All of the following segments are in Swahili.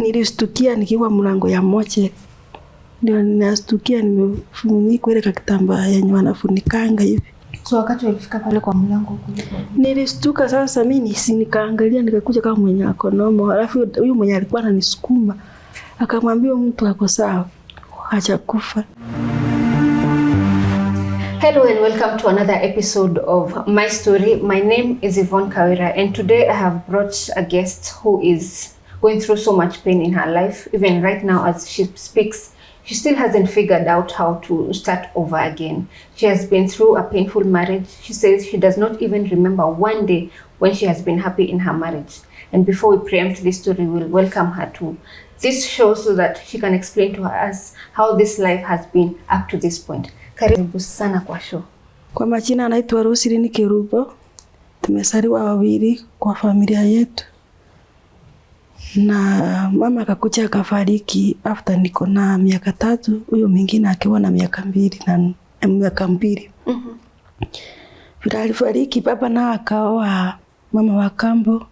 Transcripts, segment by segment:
Nilistukia nikiwa mlango ya moche. Ndio ninastukia nimefunikwa ile kitambaa yenye wanafunikanga hivi. So wakati ulifika pale kwa mlango kulikuwa nilistuka sasa mimi nikaangalia nikakuja kama mwenye akonomo. Alafu huyu mwenye alikuwa ananisukuma akamwambia mtu ako sawa. Acha kufa. Hello and welcome to another episode of My Story. My name is Yvonne Kawira and today I have brought a guest who is going through so much pain in her life. Even right now as she speaks, she still hasn't figured out how to start over again. She has been through a painful marriage. She says she does not even remember one day when she has been happy in her marriage. And before we preempt this story, we'll welcome her to this show so that she can explain to us how this life has been up to this point. Karibu sana kwa show. Kwa majina anaitwa Roselyn Kerubo. Tumesaliwa wawili kwa familia yetu. Na mama akakuja akafariki after niko na miaka 3, huyo mwingine akiwa na miaka 2 na miaka 2. Bila alifariki baba na akaoa mama wa kambo.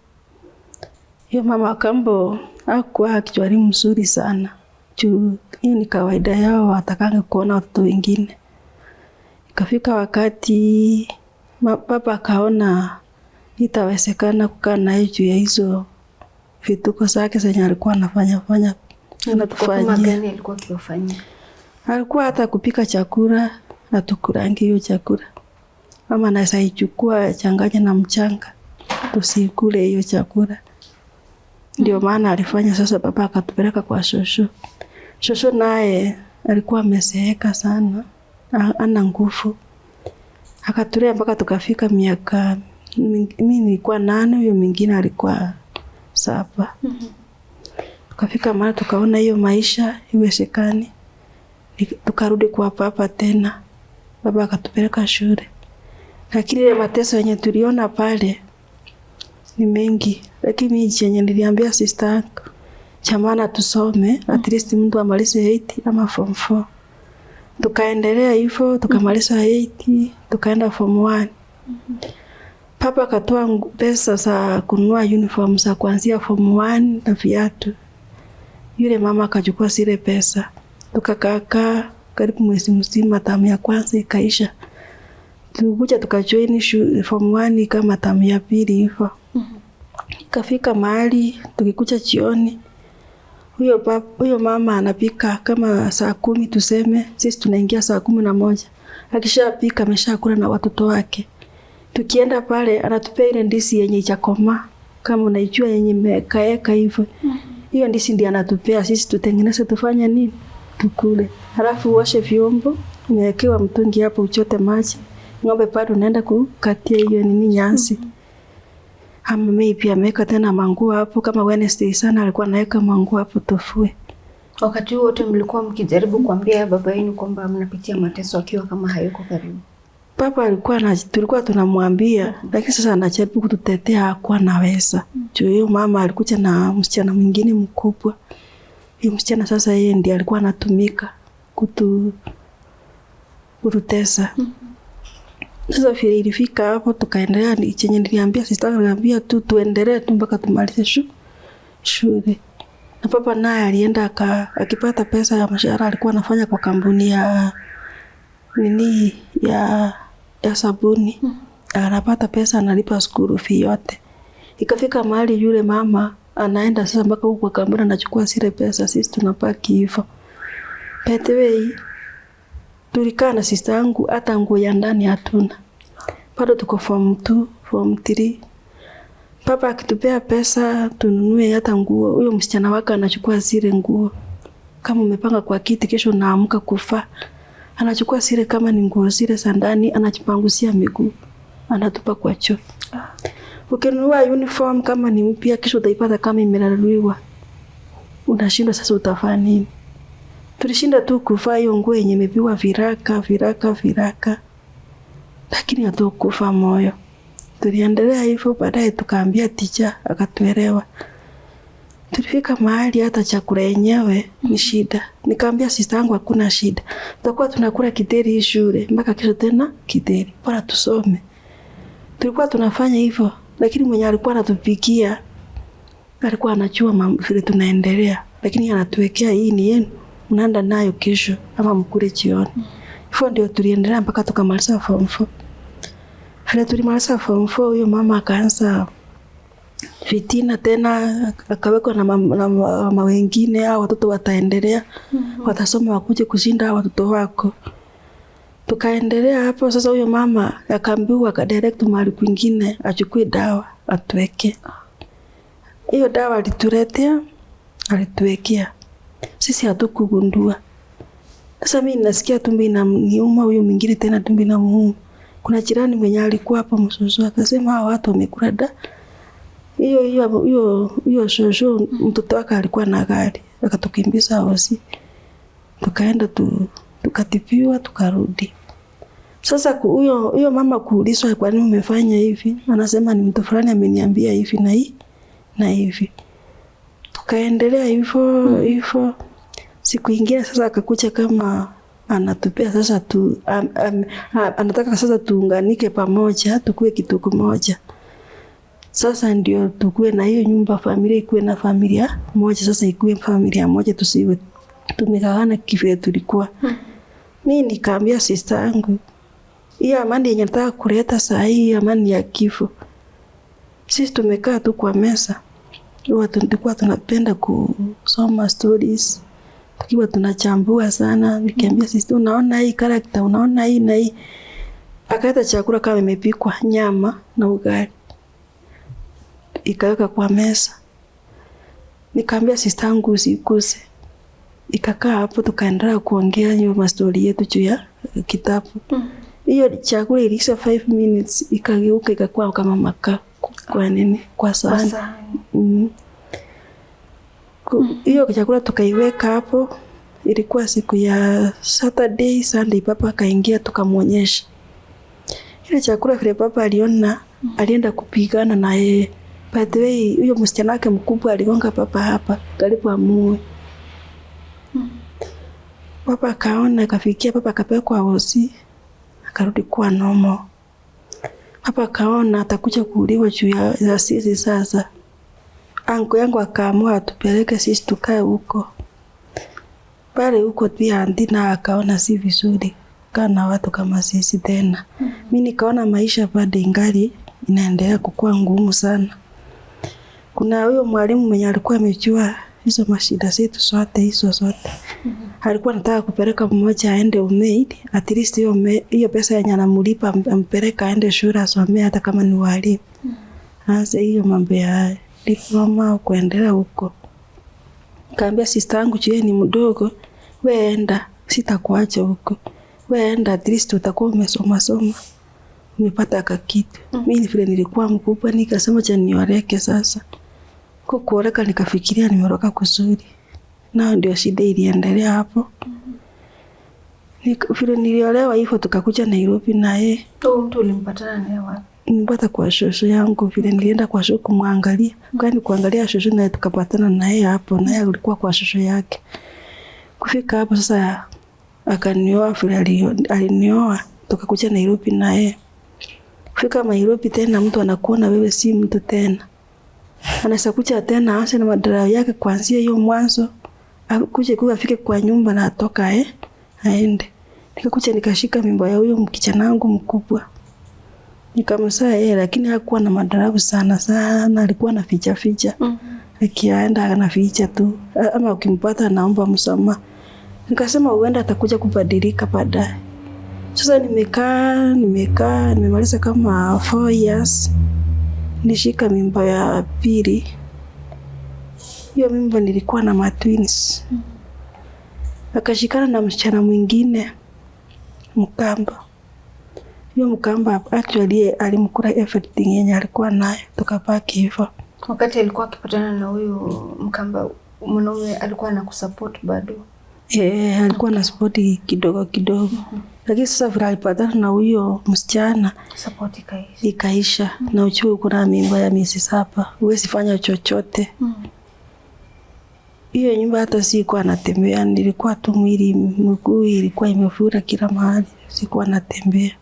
Hiyo mama wa kambo hakuwa kijwari mzuri sana. Hiyo ni kawaida yao, watakange kuona watoto wengine. Ikafika wakati baba akaona itawezekana kukaa naye juu ya hizo vituko zake zenye alikuwa anafanya. Kama gani alikuwa akifanya? Alikuwa hata kupika chakula na tukurangi hiyo chakula. Mama anaweza ichukua changanya na mchanga tusikule hiyo chakula. Ndio maana alifanya. Sasa baba akatupeleka kwa shosho. Shosho naye alikuwa amezeeka sana, ana nguvu. Akatulea mpaka tukafika miaka, mimi nilikuwa 8, huyo mwingine alikuwa 7. Tukafika mahali tukaona hiyo maisha iwezekani. Tukarudi kwa papa tena. Baba akatupeleka shule. Lakini ile mateso yenye tuliona pale ni mengi. Lakini mimi chenye niliambia sister yangu, chamana tusome, at least mtu amalize 8 ama form 4. Tukaendelea hivyo, tukamaliza 8, tukaenda form 1. Papa akatoa pesa za kununua uniform za kuanzia form 1 na viatu. Yule mama akachukua zile pesa. Tukakaa karibu mwezi mzima, tamu ya kwanza ikaisha. Tulikuja tukajoin form 1 kama tamu ya 2 hivyo. Ikafika mahali tukikuja jioni, huyo mama anapika kama saa 10 tuseme, sisi tunaingia saa 11. Akishapika ameshakula na watoto wake. Tukienda pale anatupea ile ndizi yenye ijakoma, kama unaijua yenye imekaeka hivyo. Hiyo ndizi ndiyo anatupea sisi tutengeneze tufanye nini? Tukule. Halafu uoshe vyombo, umewekewa mtungi hapo uchote maji. Ng'ombe pale unaenda kukatia hiyo nini nyasi. Ama maybe ameweka tena manguo hapo, kama Wednesday sana alikuwa anaweka manguo hapo tofue. Wakati wote mlikuwa mkijaribu kuambia baba yenu kwamba mnapitia mateso akiwa kama hayuko karibu? Papa alikuwa tulikuwa tunamwambia, lakini sasa anajaribu kututetea, hakuwa anaweza. Hiyo mama alikuja na msichana mwingine mkubwa. Hiyo msichana sasa yeye ndiye alikuwa anatumika kututesa. Sasa vile ilifika hapo tukaendelea, chenye niliambia sister niliambia tuendelee tu mpaka tumalize shule. Na papa naye alienda akipata pesa ya mshahara, alikuwa anafanya kwa kampuni ya ya sabuni. Anapata pesa, analipa school fee yote. Ikafika mahali yule mama anaenda sasa mpaka huko kwa kampuni anachukua zile pesa, sisi tunapaki hivyo. By the way, tulikaa na sister yangu hata nguo ya ndani hatuna. Bado tuko form 2, form 3. Papa akitupea pesa tununue hata nguo, huyo msichana wake anachukua zile nguo. Kama umepanga kwa kiti kesho naamka kufa, anachukua zile kama ni nguo zile za ndani, anajipangusia miguu, anatupa kwa choo. Ukinunua uniform kama ni mpya, kesho utaipata kama imelaluliwa. Unashindwa sasa utafanya nini? Tulishinda tu kuvaa hiyo nguo yenye imepigwa viraka. Lakini hatukufa moyo. Tuliendelea hivyo, baadaye tukaambia teacher, akatuelewa. Tulifika mahali hata chakula yenyewe ni shida. Nikaambia sister yangu hakuna shida. Tutakuwa tunakula kideri shule mpaka kesho tena kideri. Bora tusome. Tulikuwa tunafanya hivyo, lakini mwenye alikuwa anatupikia alikuwa anajua vile tunaendelea, lakini anatuwekea hii ni yenu, mnaenda nayo kesho ama mkule jioni. Hivyo ndio tuliendelea mpaka tukamaliza form 4. Vile tulimaliza form 4, huyo mama akaanza fitina tena, akawekwa na mama wengine, au watoto wataendelea, watasoma wakuje kushinda watoto wako. Tukaendelea hapo. Sasa huyo mama akaambiwa direct mahali kwingine achukue dawa atuweke. Hiyo dawa alituwekea. Sisi hatukugundua. Sasa mimi nasikia tumbo inaniuma, huyo mwingine tena tumbo inamuuma. Kuna jirani mwenye alikuwa hapo msoso akasema hao watu wamekula da. Hiyo shosho mtoto wake alikuwa na gari. Akatukimbiza hosi. Tukaenda tukatibiwa tukarudi. Sasa huyo mama kuulizwa kwa nini umefanya hivi, anasema ni mtu fulani ameniambia hivi na hivi. Tukaendelea hivyo. Siku ingine sasa akakuja kama anatupea sasa anataka sasa tuunganike pamoja, tukue kitu kimoja. Sasa ndio tukue na hiyo nyumba, familia ikue na familia moja, sasa ikue familia moja, tusiwe tumegawana kivile tulikuwa. Mimi nikaambia sister yangu, hii amani yenye nataka kuleta saa hii amani ya kifo. Sisi tumekaa tu kwa meza. Tulikuwa tunapenda kusoma stories. Tukiwa tunachambua sana. Nikiambia sister, unaona hii character, unaona hii na hii. Akaita chakula kama imepikwa, nyama na ugali. Ikaweka kwa meza. Nikaambia sister yangu usikuse. Ikakaa hapo tukaendelea kuongea hiyo mastori yetu juu ya kitabu. Hiyo chakula ilisha 5 minutes ikageuka ikakuwa kama makaa kwa nini kwa sahani. Hiyo chakula tukaiweka hapo. Ilikuwa siku ya Saturday, Sunday papa akaingia tukamuonyesha. Ile chakula vile papa aliona, alienda kupigana na yeye. By the way, huyo msichana wake mkubwa aligonga papa hapa karibu amue. Papa akaona, akafikia papa akapelekwa hosi, akarudi kuwa normal. Papa akaona atakuja kuuliwa juu ya sisi sasa. Anko yangu akaamua atupeleke sisi tukae huko. Pale huko pia Andina akaona si vizuri kana watu kama sisi tena. Mimi nikaona maisha bado ingali inaendelea kukua ngumu sana. Kuna huyo mwalimu mwenye alikuwa amejua hizo mashida zetu zote. Alikuwa anataka kupeleka mmoja aende umaid, at least hiyo pesa yenye anamlipa ampeleka aende shule asomee hata kama ni walimu. Sasa hiyo mambo ya diploma kuendelea huko. Kaambia sister yangu je ni mdogo, wewe enda, sitakuacha huko. Wewe enda, at least utakuwa umesoma. Umepata kakitu. Mimi vile nilikuwa mkubwa nikasema cha nioreke sasa. Kuoreka nikafikiria nimeroka kuzuri. Na ndio shida iliendelea hapo. Vile niliolewa hivyo tukakuja Nairobi na yeye. Mtu ulimpatana naye wapi? Nilipata kwa shosho yangu, vile nilienda kwa shosho kumwangalia. Kwani kuangalia shosho na tukapatana na yeye hapo, na yeye alikuwa kwa shosho yake. Kufika hapo sasa akanioa, vile alinioa tukakuja Nairobi na yeye. Kufika Nairobi tena mtu anakuona wewe si mtu tena. Anaweza kuja tena aanze na madarao yake kuanzia hiyo mwanzo. Akuje afike kwa nyumba na atoka aende. Nikakuja nikashika mimba ya huyo mkichana wangu mkubwa. Nikamsaa yeye, lakini hakuwa na madarau sana, alikuwa na ficha. Akienda anaficha tu. Ama ukimpata anaomba msamaha. Nikasema huenda atakuja kubadilika baadaye. Sasa nimekaa, nimemaliza kama 4 years. Nishika mimba ya pili. Hiyo mimba nilikuwa na matwins. Akashikana na msichana mwingine Mkamba. Hiyo Mkamba actually alimkula everything yenye alikuwa nayo, tukabaki hivyo. Wakati alikuwa akipatana na huyo Mkamba, mwanaume alikuwa anakusupport bado? Alikuwa na support kidogo. Lakini sasa vile alipatana na huyo msichana, support ikaisha. Na uchue kuna mimba ya miezi 7, huwezi fanya chochote. Hiyo nyumba hata sikuwa natembea, nilikuwa tu mwili, mguu ilikuwa imefura kila mahali, sikuwa natembea.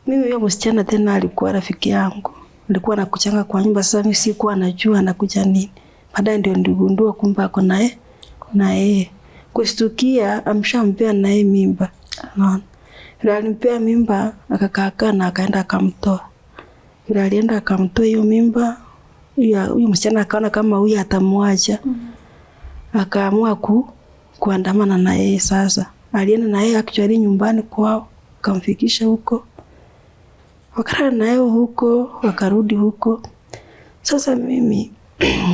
Mimi huyo msichana tena alikuwa rafiki yangu. alikuwa anakuchanga kwa nyumba. Sasa mimi sikuwa najua anakuja nini. Baadaye ndio ndigundua kumbe ako naye. Kushtukia amshampea naye mimba. Unaona? Yule alimpea mimba akakaa na akaenda akamtoa. Yule alienda akamtoa hiyo mimba. Huyo msichana akaona kama huyu atamwacha. Akaamua kuandamana na yeye sasa. Alienda na yeye actually nyumbani kwao, akamfikisha huko. Wakalala na yeye huko, wakarudi huko. Sasa mimi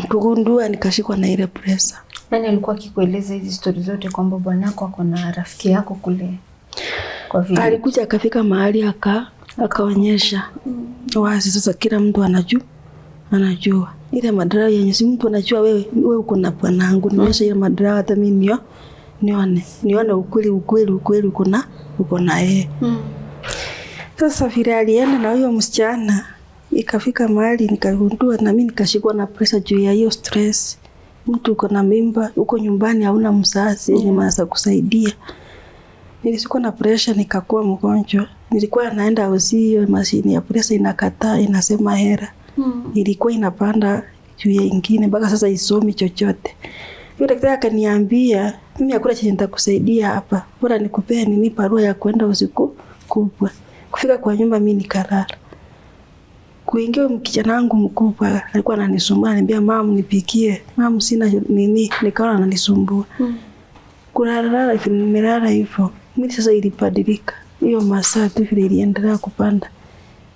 kugundua nikashikwa na ile pressure. Nani alikuwa akikueleza hizi story zote kwamba bwanako ako na rafiki yako kule? Kwa vile alikuja akafika mahali akaonyesha wazi, sasa kila mtu anajua ile madrawa yenye si mtu anajua wewe uko na bwanangu. Nionyesha ile madrawa hata mimi nione ukweli uko na yeye. Sasa vile alienda na huyo msichana, ikafika mahali nikagundua na mimi nikashikwa na pressure juu ya hiyo stress. Mtu uko na mimba, uko nyumbani hauna mzazi yenye anaweza kusaidia. Nilikuwa na pressure nikakuwa mgonjwa. Nilikuwa naenda uzio mashini ya pressure inakataa, inasema hera. Ilikuwa inapanda juu ya ingine mpaka sasa isomi chochote. Yule daktari akaniambia, mimi hakuna chenye nitakusaidia hapa. Bora nikupee nini barua ya kwenda usiku kubwa. Kufika kwa nyumba mimi nikalala. Kuingia kijana wangu mkubwa alikuwa ananisumbua, ananiambia mama nipikie. Mama sina nini, nikaona ananisumbua. Kulala nimelala hivyo. Mimi sasa ilibadilika. Hiyo masaa tu vile iliendelea kupanda.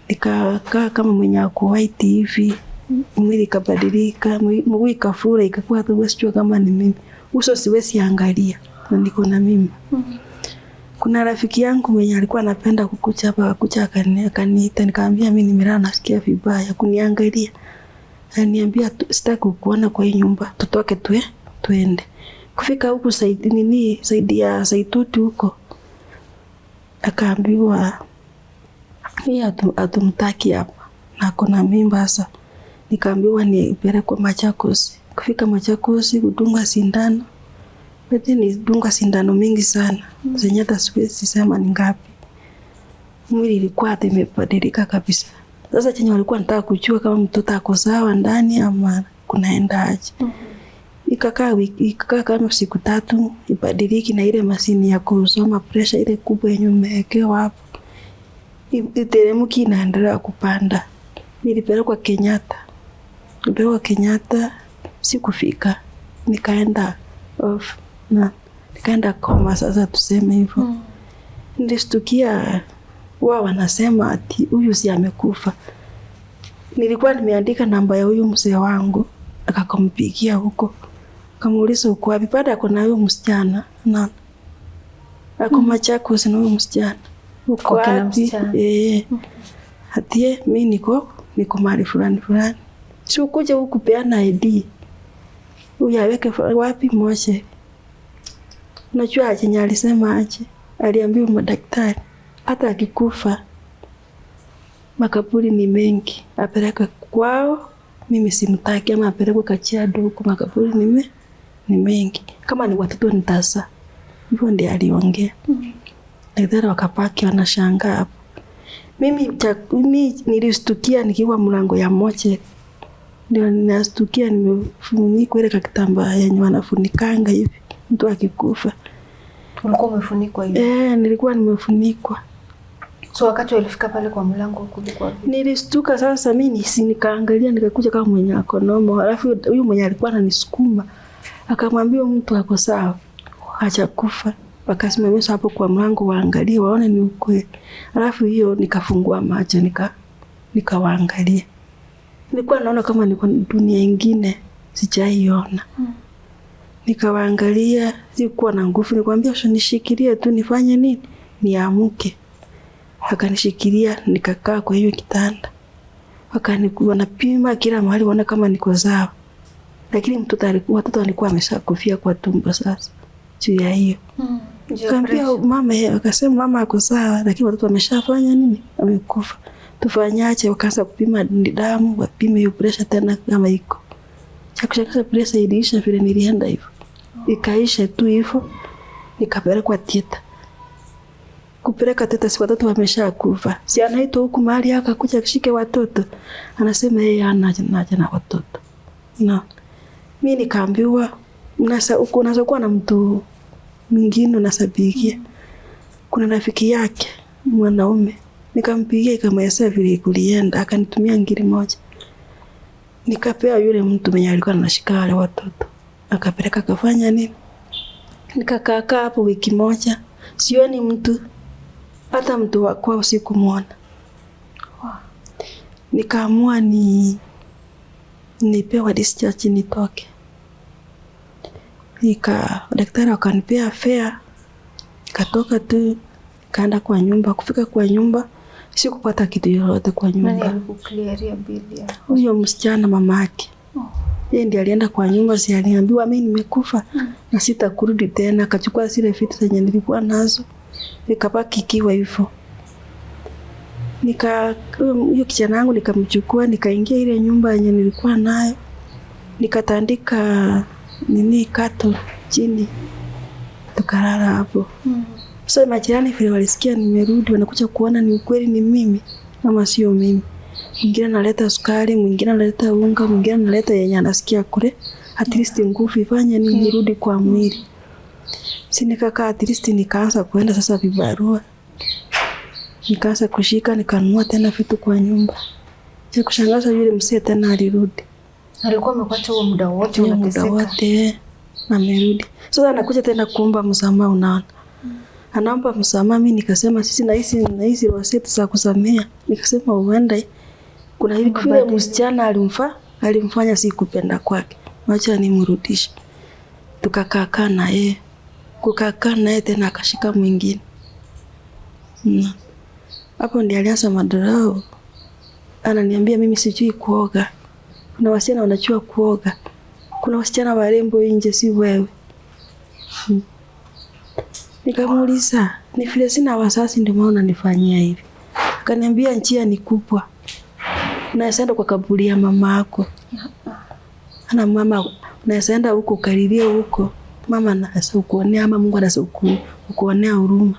Nikakaa kama mwenye ako white hivi. Mwili ikabadilika, mguu ikafura, ikakuwa hata sijui kama ni mimi. Uso siwezi angalia na niko na mimba. Kuna rafiki yangu mwenye alikuwa anapenda kukuja hapa, akakuja akaniita, nikamwambia mimi nimelala nasikia vibaya, kuniangalia. Ananiambia sitaki kukuona kwa hii nyumba, tutoke tuende. Kufika huku saidi ya Saituti huko. Akaambiwa mimi hatumtaki hapa. Na kuna mimba sasa. Nikaambiwa nipelekwe Machakos. Kufika Machakos kudungwa sindano. Bado nilidungwa sindano mingi sana. Zenye hata siwezi sema ni ngapi. Mwili ilikuwa imebadilika kabisa. Sasa chenye walikuwa wanataka kujua kama mtoto ako sawa ndani ama kunaenda aje. Ikakaa kama siku 3 ibadiliki na ile mashini ya kusoma pressure ile kubwa yenye umewekewa hapo. Iteremki inaendelea kupanda. Nilipelekwa Kenyatta. Sikufika. Nikaenda off. Nikaenda koma sasa tuseme hivyo. Nilishtukia wao wanasema ati huyu si amekufa. Nilikuwa nimeandika namba ya huyu mzee wangu. Akakampigia huko. Kamuuliza uko wapi? Baada ya kuna huyo msichana na ako Machakos na huyo msichana. Uko wapi? Hatie mimi niko mahali fulani. Si ukuje huku peana ID. Uyaweke wapi Moshe? Unajua chenye alisema aje? Aliambiwa madaktari hata akikufa makaburi ni mengi, apeleke kwao. Mimi simtaki, ama apelekwe Kajiado huko, makaburi ni mengi. Kama ni watoto nitasa. Hivyo ndiye aliongea. Daktari wakapaki wanashangaa hapo. Mimi nilistukia nikiwa mlango ya Moche. Ndio ninastukia nimefunikwa ile kitambaa yenye wanafunikanga hivi mtu akikufa. Ulikuwa umefunikwa hivi? Nilikuwa nimefunikwa. So wakati ulifika pale kwa mlango kulikuwa vipi? Nilistuka sasa mimi nikaangalia nikakuja kama mwenye akonomo. Alafu huyu mwenye alikuwa ananisukuma akamwambia mtu ako sawa, hajakufa. Wakasimamisha hapo kwa mlango waangalie waone ni ukweli. Alafu hiyo nikafungua macho nikawaangalia. Nilikuwa naona kama niko dunia nyingine sijaiona. Nikawaangalia, sikuwa na nguvu. Nikamwambia nishikilie tu nifanye nini? Niamke. Akanishikilia nikakaa kwa hiyo kitanda. Wanapima kila mahali waona kama niko sawa. Lakini watoto walikuwa ameshakufia kwa tumbo sasa. Juu ya hiyo. Nikamwambia mama, akasema mama ako sawa, lakini watoto wameshafanya nini? Amekufa. Tufanyaje? Wakaanza kupima damu, wapime hiyo pressure tena kama iko. Chakushangaza pressure iliisha vile nilienda hivyo. Ikaisha tu hivyo. Nikapelekwa theater. kupeleka tetesi, watoto wameshakufa. Si anaitwa huku mahali akakuja kishike watoto. Anasema yeye anaje na watoto. Na mimi nikaambiwa uko unazokuwa na mtu mwingine unasabikia. Kuna rafiki yake mwanaume. Nikampigia kama yasa vile kulienda, akanitumia ngiri moja. Nikapea yule mtu mwenye alikuwa anashika wale watoto. Akapeleka kafanya nini? Nikakaa hapo wiki moja. Sioni mtu, hata mtu wa kwao sikumuona. Nikaamua nipewa discharge nitoke. Daktari akanipea fare. Katoka tu, kaenda kwa nyumba. Kufika kwa nyumba, sikupata kitu yoyote kwa nyumba. Nani alikuclearia bili ya? Huyo msichana mamake. Yeye ndiye alienda kwa nyumba, si aliambiwa mimi nimekufa na sitakurudi tena. Akachukua zile vitu zenye nilikuwa nazo. Nikabaki kiwa hivyo. Huyo kijana wangu nikamchukua, nikaingia ile nyumba yenye nilikuwa nayo. Nikatandika kato chini. Tukalala hapo. So majirani vile walisikia nimerudi, wanakuja kuona ni ukweli ni mimi ama sio mimi. Mwingine analeta sukari, mwingine analeta unga, mwingine analeta yenye anasikia kule. At least nguvu ifanye nirudi kwa mwili. Si nikakaa at least nikaanza kuenda sasa vibarua. Nikaanza kushika, nikanunua tena vitu kwa nyumba. Cha kushangaza yule mzee tena alirudi. Alikuwa amekuacha huo muda wote unateseka. Muda wote amerudi. Sasa anakuja tena kuomba msamaha, unaona. Anaomba msamaha, mimi nikasema sisi na hizi waseti za kusamea. Nikasema uenda kuna hivi vile msichana alimfanya si kupenda kwake. Acha nimrudishe. Tukakaa na yeye. Kukaa na yeye tena akashika mwingine. Hapo ndiye alianza madarao. Ananiambia mimi sijui kuoga. Kuna wasichana wanajua kuoga. Kuna wasichana warembo nje, si wewe. Nikamuuliza, ni vile sina wazazi ndio maana unanifanyia hivi. Akaniambia njia ni kubwa. Unaenda kwa kaburi ya mama yako. Ana mama, unaenda huko ukalilie huko. Mama anaweza kuonea ama Mungu anaweza kuonea huruma.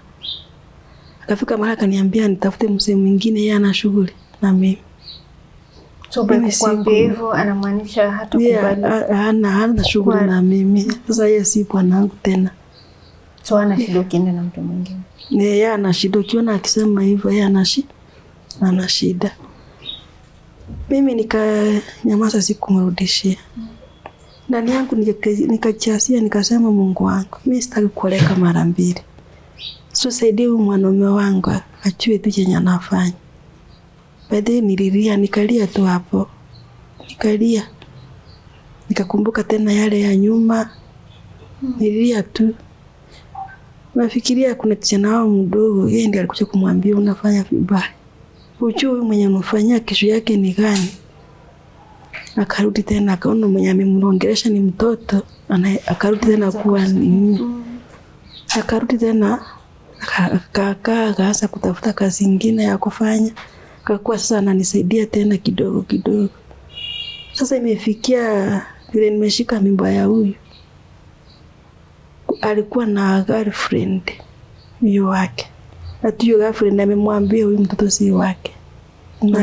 Akafika mahali akaniambia nitafute mzee mwingine, yeye ana shughuli na mimi. So kwa hivyo anamaanisha hata kubali. Hana shughuli na mimi. Sasa yeye si bwanangu tena. So ana shida ukienda na mtu mwingine. Yeye ana shida, ukiona akisema hivyo yeye ana shida. Mimi nikanyamaza, sikumrudishia. Ndani yangu nikachasia, nikasema Mungu wangu, mimi sitaki kuoleka mara mbili. So saidie huyu mwanaume wangu ajue tu chenye anafanya. Baadaye nililia, nikalia tu hapo. Nikalia. Nikakumbuka tena yale ya nyuma. Nililia tu. Nafikiria kuna kijana wao mdogo, yeye ndiye alikuja kumwambia unafanya vibaya. Ujue mwenye anafanyia kesho yake ni gani? Akarudi tena akaona mwenye amemrongelesha ni mtoto, akarudi tena kuwa ni. Akarudi tena akaanza kutafuta kazi nyingine ya kufanya. Akakuwa sasa ananisaidia tena kidogo kidogo. Sasa imefikia vile nimeshika mimba ya huyu. Alikuwa na girlfriend huyo wake. Atiyo girlfriend amemwambia huyu mtoto si wake. Na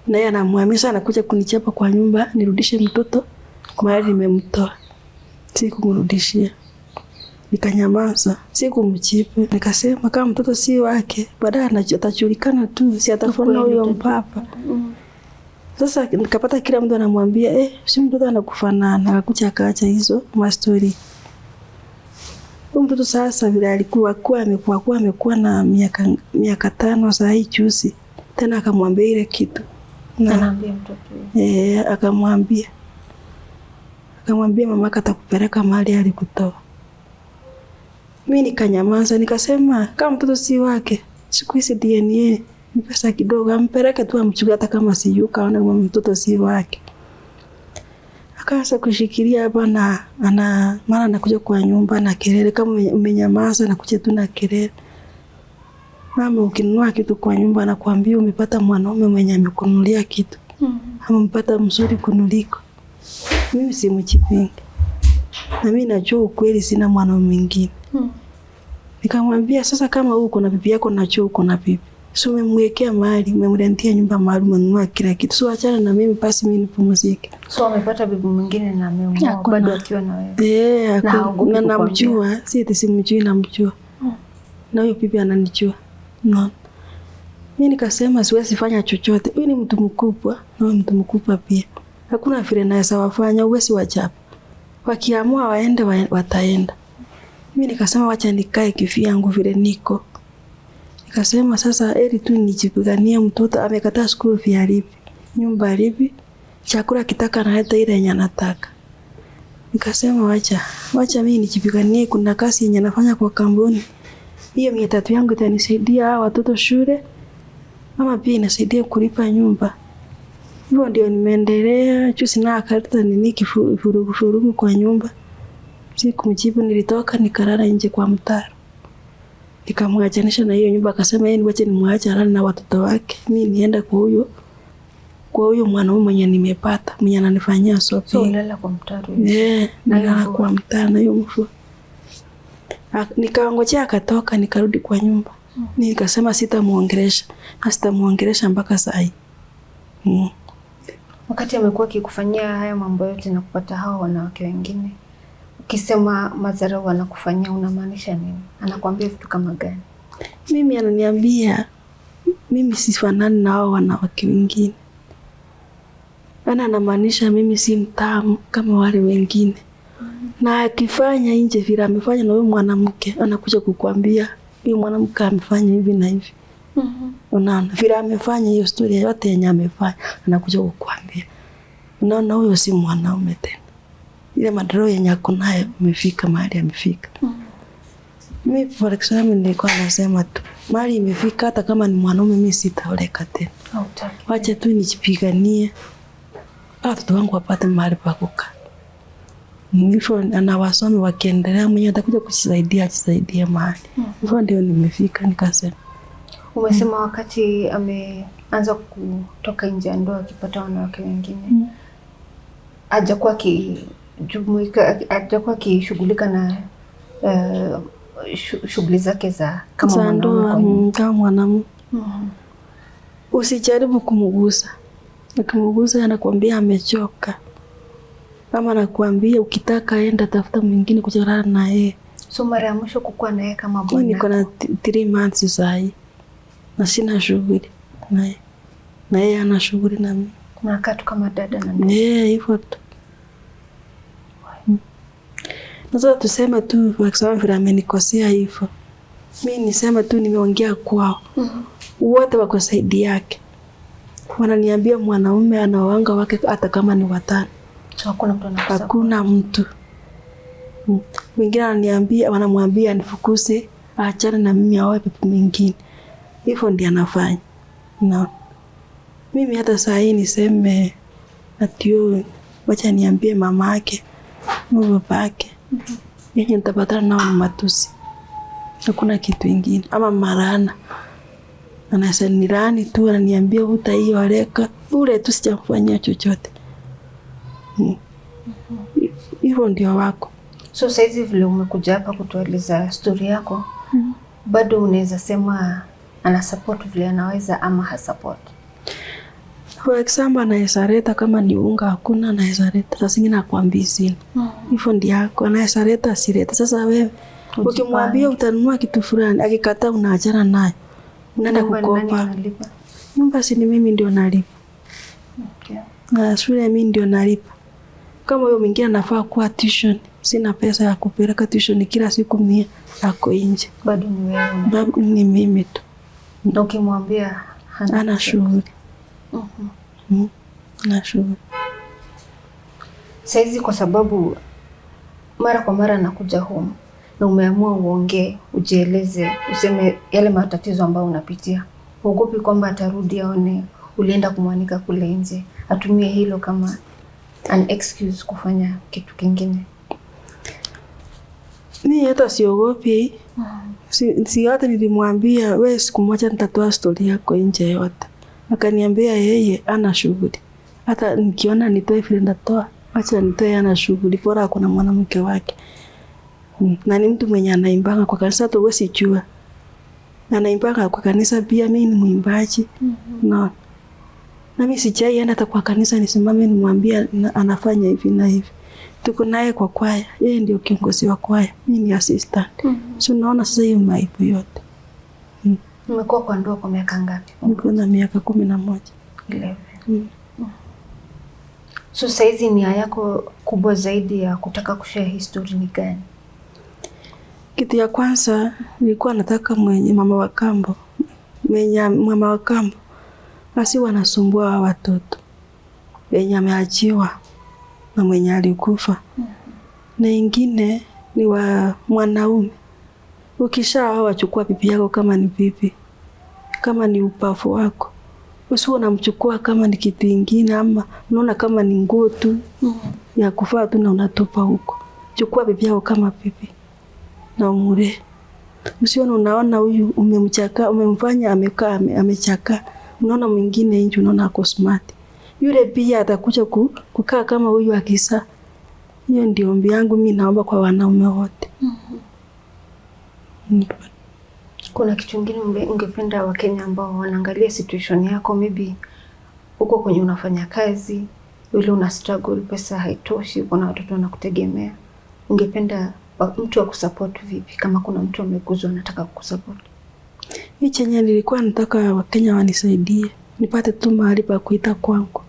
yeye anamwamini sana, anakuja kunichapa kwa nyumba nirudishe mtoto mahali nimemtoa. Sikumrudishia. Nikanyamaza, sikumjibu. Nikasema kama mtoto si wake, baadaye atajulikana tu, si atafona huyo mpapa. Sasa nikapata kila mtu anamwambia, si mtoto anakufanana. Akakuja akaacha hizo mastori. Huyo mtoto sasa vile amekuwa na miaka 5 saa hii juzi. Tena akamwambia ile kitu. Anaambia mtoto. Akamwambia mama atakupeleka mahali alikutoa. Mimi nikanyamaza, nikasema kama mtoto si wake, siku hizi DNA ni pesa kidogo, ampeleke tu amchukue hata kama si yuka, aone kama mtoto si wake. Akaanza kushikilia hapa na mara anakuja kwa nyumba na kelele, kama umenyamaza nakuja tu na kelele. Mama, ukinunua kitu kwa nyumba anakuambia umepata mwanaume mwenye amekununulia kitu. Ama umepata mzuri kunuliko. Mimi simchipingi. Na mimi najua ukweli sina mwanaume mwingine. Nikamwambia sasa kama uko na bibi yako najua uko na bibi. So umemwekea mahali, umemrentia nyumba mahali, umenunua kila kitu. So achana na mimi basi mimi nipumzike. So amepata bibi mwingine na ameoa bado akiwa na wewe. Na namjua, si eti simjui namjua. Na huyo bibi ananijua. No. Mimi nikasema siwezi fanya chochote. Huyu ni mtu mkubwa, na huyu mtu mkubwa pia. Hakuna vile naweza wafanya, uwezi wachapa. Wakiamua waende wataenda. Mimi nikasema wacha nikae kivyangu vile niko. Nikasema sasa heri tu nijipiganie, mtoto amekataa school fee alipi, nyumba alipi, chakula kitaka naleta ile yenye anataka. Nikasema wacha mimi nijipiganie, kuna kazi yenye nafanya kwa kampuni. Hiyo 300 yangu itanisaidia watoto shule, mama pia inasaidia kulipa nyumba. Hivyo ndio nimeendelea, juzi na akaleta nini kifurugu kwa nyumba. Sikumjibu, nilitoka nikalala nje kwa mtaro. Nikamwachanisha na hiyo nyumba, akasema yeye niwache nimwache alale na watoto wake. Mimi nienda kwa huyo mwanaume mwenye nimepata, mwenye ananifanyia shopping. So ulala kwa mtaro. Na kwa mtaro na hiyo mfu. Nikaongojea akatoka, nikarudi kwa nyumba. Nikasema sitamuongelesha mpaka saa hii. Wakati amekuwa akikufanyia haya mambo yote na kupata hao wanawake wengine, ukisema madharau anakufanyia unamaanisha nini? Anakuambia vitu kama gani? Mimi ananiambia mimi sifanani na hao wanawake wengine. Anamaanisha mimi si mtamu kama wale wengine. Na akifanya nje vile amefanya na huyo mwanamke, anakuja kukuambia huyo mwanamke amefanya hivi na hivi. Unaona vile amefanya hiyo story yote yenye amefanya, anakuja kukuambia. Unaona huyo si mwanaume tena. Ile madarau yenye ako nayo imefika mahali amefika. Mimi for example nilikuwa nasema tu mahali imefika, hata kama ni mwanaume mimi sitaoleka tena. Wacha tu nijipiganie, watoto wangu wapate mahali pa kukaa. Hivyo anawasome wakiendelea, mwenye atakuja kusaidia mahali. Hivyo ndio nimefika nikasema. Umesema wakati ameanza kutoka nje ya ndoa akipata wanawake wengine, hajakuwa akishughulika na shughuli zake za kama mwanaume. Usijaribu kumgusa. Ukimgusa anakuambia amechoka. Kama anakuambia ukitaka enda tafuta mwingine kuchana na yeye. So mara ya mwisho kukua na yeye kama bwana? Niko na 3 months sasa. Na sina shughuli na yeye ana shughuli na mimi. Mnakaa tu kama dada na ndugu. Hivyo tu. Sasa tuseme tu kwa sababu vile amenikosea hivyo. Mimi nisema tu nimeongea kwao. Wote wako saidi yake. Wananiambia mwanaume anaoanga wake hata kama ni 5. So hakuna mtu anakusa. Hakuna mtu. Wengine wanamwambia nifukuse, aachane na mimi aoe pepo mwingine. Hivyo ndiye anafanya. Na mimi hata saa hii niseme atio wacha niambie mama yake, baba yake. Yenye nitapatana nao ni matusi. Hakuna kitu kingine. Ama marana. Anasema nilani tu, ananiambia utaioleka. Ule tu sijamfanyia chochote. Hivyo ndio wako. So saizi vile umekuja hapa kutueleza story yako, bado unaweza sema ana support vile anaweza ama hasupport? For example anaweza leta kama ni unga hakuna, anaweza leta. Sasa zingine akwambia sina. Hivyo ndio yako, anaweza leta asileta. Sasa wewe ukimwambia utanunua kitu fulani, akikataa unaachana naye. Unaenda kukopa. Nyumba si ni mimi ndio nalipa. Na shule mimi ndio nalipa. Kama huyo mwingine anafaa kuwa tuition, sina pesa ya kupeleka tuition kila siku 100 ako nje. Bado ni wewe. Bado ni mimi tu. Ndio ukimwambia ana shughuli. Na shughuli. Saizi kwa sababu mara kwa mara anakuja home na umeamua uongee, ujieleze, useme yale matatizo ambayo unapitia. Uogopi kwamba atarudi aone ulienda kumwanika kule nje, atumie hilo kama an excuse kufanya kitu kingine? Mimi hata siogopi. Si hata nilimwambia wewe siku moja nitatoa story yako nje yote. Akaniambia yeye ana shughuli. Hata nikiona nitoe vile nitatoa, acha nitoe ana shughuli, bora kuna mwanamke wake. Na ni mtu mwenye anaimbanga kwa kanisa, tu huwezi jua. Anaimbanga kwa kanisa pia, mimi ni mwimbaji. Na mimi sijaienda hata kwa kanisa nisimame nimwambie anafanya hivi na hivi. Tuko naye kwa kwaya, yeye ndio kiongozi wa kwaya, mimi ni assistant. So naona sasa hiyo maibu yote. Umekuwa kwa ndoa kwa miaka ngapi? Niko na miaka 11. 11. So saizi nia yako kubwa zaidi ya kutaka kushare history ni gani? Kitu ya kwanza nilikuwa nataka mama wa kambo basi wanasumbua watoto wenye ameachiwa na mwenye alikufa. Na ingine ni wa mwanaume, ukishaoa wachukua bibi yako kama ni bibi, kama ni upafu wako, usiwe unamchukua kama ni kitu kingine, ama unaona kama ni nguo tu ya kufaa tu na unatupa huko. Chukua bibi yako kama bibi na umure. Usione unaona huyu umemchaka, umemfanya amekaa amechaka, unaona mwingine nje unaona ako smart, yule pia atakuja kukaa kama huyu akisa. Hiyo ndio ombi yangu mimi, naomba kwa wanaume wote. Kuna kitu kingine ungependa Wakenya ambao wanaangalia situation yako, maybe uko kwenye unafanya kazi, yule una struggle, pesa haitoshi, kuna watoto wanakutegemea, ungependa mtu wa kusupport vipi? Kama kuna mtu ameguzwa anataka kukusupport. Mimi chenye nilikuwa nataka Wakenya wanisaidie, nipate tu mahali pa kuita kwangu.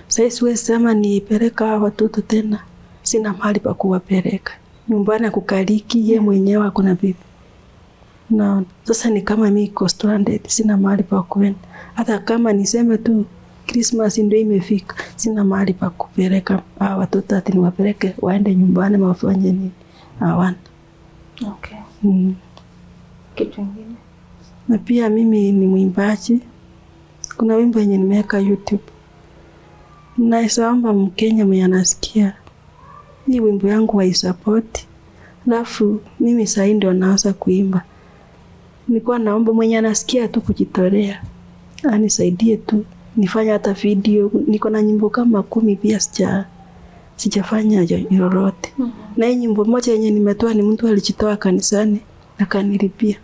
Sasa siwezi sema nipeleka watoto tena, sina mahali pa kuwapeleka. Nyumbani kukaliki yeye mwenyewe akona bibi. Na sasa ni kama mimi niko stranded, sina mahali pa kwenda. Hata kama niseme tu Christmas ndio imefika, sina mahali pa kupeleka watoto, ati niwapeleke waende nyumbani wafanye nini? Hawana. Okay. Kitu kingine. Na pia mimi ni mwimbaji. Kuna wimbo yenye nimeweka YouTube. Naomba Mkenya mwenye anasikia hii wimbo yangu wa support. Alafu mimi sasa ndio naanza kuimba. Nilikuwa naomba mwenye anasikia tu kujitolea anisaidie tu nifanye hata video. Niko na nyimbo kama 10 pia sijafanya lolote. Na hii nyimbo moja yenye nimetoa ni mtu alijitoa kanisani akanilipia,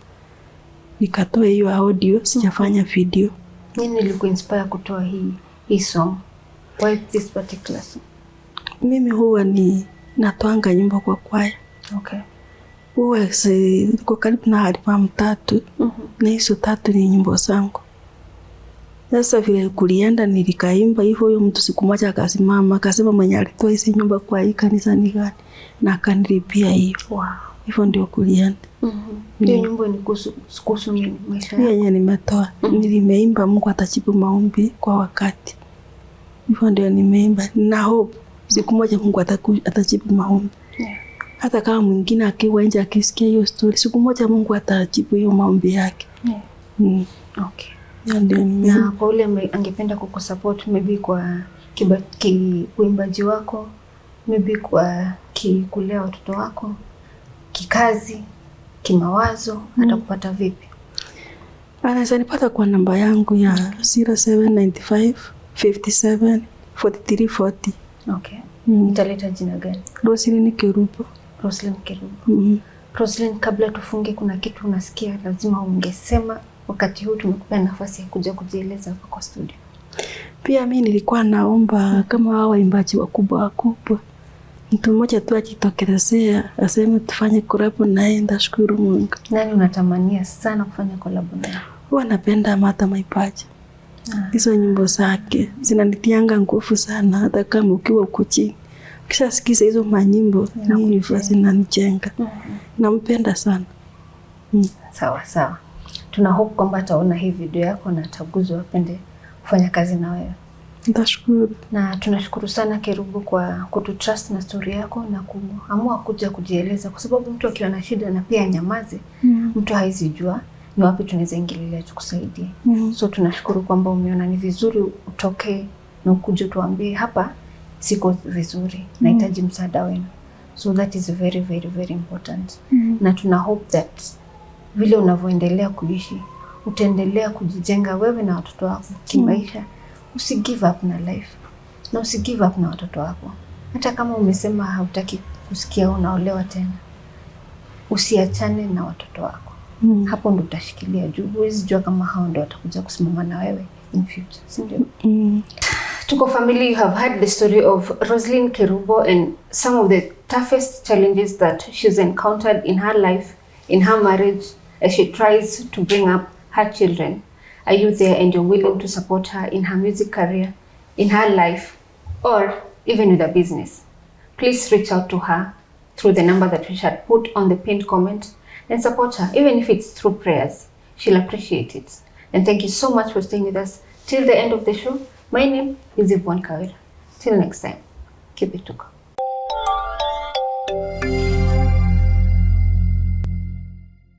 nikatoa hiyo audio, sijafanya video. Nini ilikuinspire kutoa hii song? Why this particular song? Mimi huwa ni natoanga nyimbo kwa kwaya. Okay. Huwa kwa karibu na albamu 3. Na hizo 3 ni nyimbo zangu. Sasa vile kulienda nilikaimba hivyo, huyo mtu siku moja akasimama akasema mwenye alitoa hizo nyumba kwa hii kanisa ni gani, na akanilipia hiyo. Wow. Hivyo ndio kulienda. Hiyo nyimbo ni kuhusu nini maisha yako? Yenye nimetoa, nilimeimba Mungu atajibu maombi kwa wakati. Hivyo ndio nimeimba. Na hope siku moja Mungu atajibu maombi. Hata kama mwingine akiwa nje akisikia hiyo story, siku moja Mungu atajibu hiyo maombi yake. Okay. Ndio na kwa ule angependa kukusupport, maybe kwa uimbaji wako, maybe kwa kulea watoto wako, kikazi, kimawazo, atakupata vipi? Anaweza nipata kwa namba yangu ya 0795 57 43 40. Okay. Nitaleta jina gani? Roslyn Kerubo. Roslyn Kerubo. Roslyn, kabla tufunge, kuna kitu unasikia lazima ungesema wakati huu tumekupa nafasi ya kuja kujieleza hapa kwa studio? Pia mimi nilikuwa naomba kama hao waimbaji wakubwa, mtu mmoja tu ajitokelezea aseme tufanye collab naye, ndashukuru Mungu. Nani unatamania sana kufanya collab naye? Huwa napenda Martha Maipaja. Hizo nyimbo zake zinanitianga nguvu sana, hata kama ukiwa uko chini. Kisha sikiza hizo manyimbo ni zinanijenga. Nampenda sana. Sawa. Tuna hope kwamba ataona hii video yako na ataguzwa apende kufanya kazi na wewe. Nitashukuru. Na tunashukuru sana Kerubo kwa kututrust na story yako na kuamua kuja kujieleza, kwa sababu mtu akiwa na shida na pia nyamaze, mtu haizi jua ni wapi tunaweza ingililia tukusaidie. So tunashukuru kwamba umeona ni vizuri utoke na ukuje tuambie hapa siko vizuri, nahitaji msaada wenu. So that is very very very important. Na tuna hope that vile unavyoendelea kuishi utaendelea kujijenga wewe na watoto wako kimaisha. Usi give up na life na usi give up na watoto wako. Hata kama umesema hautaki kusikia unaolewa tena, usiachane na watoto wako. Hapo ndo utashikilia juu. Huwezi jua kama hao ndo watakuja kusimama na wewe in future, si ndio? Tuko family, you have heard the story of Roslyn Kerubo and some of the toughest challenges that she's encountered in her life, in her marriage, as she tries to bring up her children. Are you there and you're willing to support her in her music career, in her life, or even with a business? Please reach out to her through the number that we shall put on the pinned comment and support her, even if it's through prayers. She'll appreciate it. And thank you so much for staying with us till the end of the show. My name is Yvonne Kawira. Till next time, keep it to go.